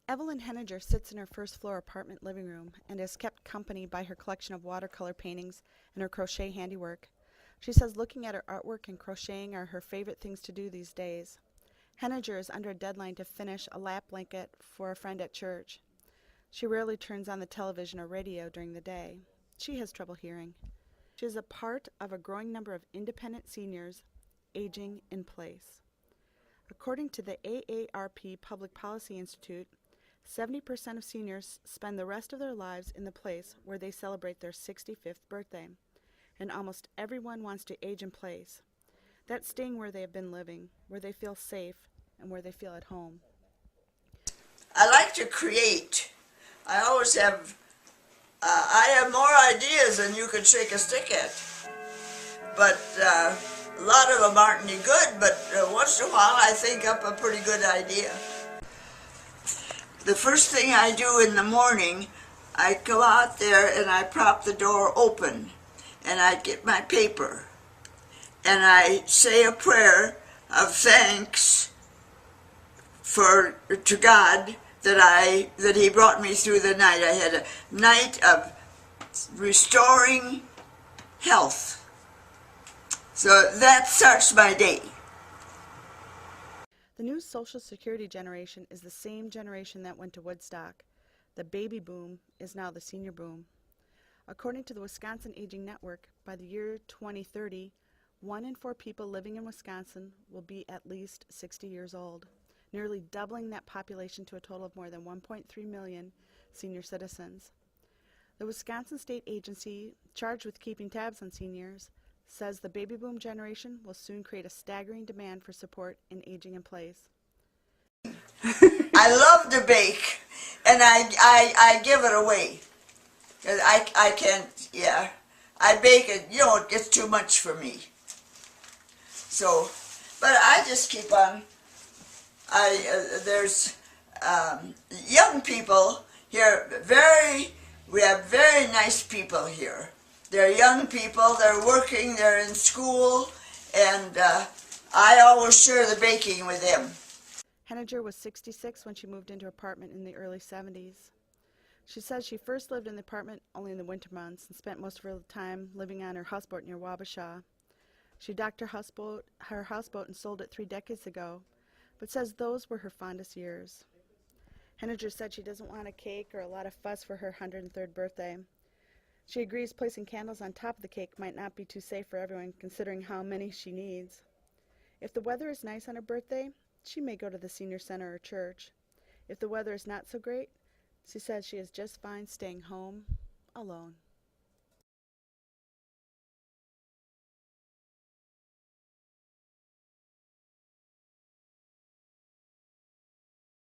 Evelyn Henninger sits in her first floor apartment living room and is kept company by her collection of watercolor paintings and her crochet handiwork. She says looking at her artwork and crocheting are her favorite things to do these days. Henninger is under a deadline to finish a lap blanket for a friend at church. She rarely turns on the television or radio during the day. She has trouble hearing. She is a part of a growing number of independent seniors aging in place. According to the AARP Public Policy Institute, 70% of seniors spend the rest of their lives in the place where they celebrate their 65th birthday, and almost everyone wants to age in place. That's staying where they have been living, where they feel safe, and where they feel at home. I like to create. I always have, I have more ideas than you could shake a stick at. But a lot of them aren't any good, but once in a while I think up a pretty good idea. The first thing I do in the morning, I go out there and I prop the door open, and I get my paper, and I say a prayer of thanks to God that He brought me through the night. I had a night of restoring health. So that starts my day. The new Social Security generation is the same generation that went to Woodstock. The baby boom is now the senior boom. According to the Wisconsin Aging Network, by the year 2030, 1 in 4 people living in Wisconsin will be at least 60 years old, nearly doubling that population to a total of more than 1.3 million senior citizens. The Wisconsin State Agency, charged with keeping tabs on seniors, says the baby boom generation will soon create a staggering demand for support in aging in place. I love to bake, and I give it away. 'Cause I can't, yeah. I bake it, it gets too much for me. So, but I just keep on. There's young people here, we have very nice people here. They're young people, they're working, they're in school, and I always share the baking with them. Henninger was 66 when she moved into her apartment in the early 70s. She says she first lived in the apartment only in the winter months and spent most of her time living on her houseboat near Wabasha. She docked her houseboat and sold it 3 decades ago, but says those were her fondest years. Henninger said she doesn't want a cake or a lot of fuss for her 103rd birthday. She agrees placing candles on top of the cake might not be too safe for everyone, considering how many she needs. If the weather is nice on her birthday, she may go to the senior center or church. If the weather is not so great, she says she is just fine staying home alone.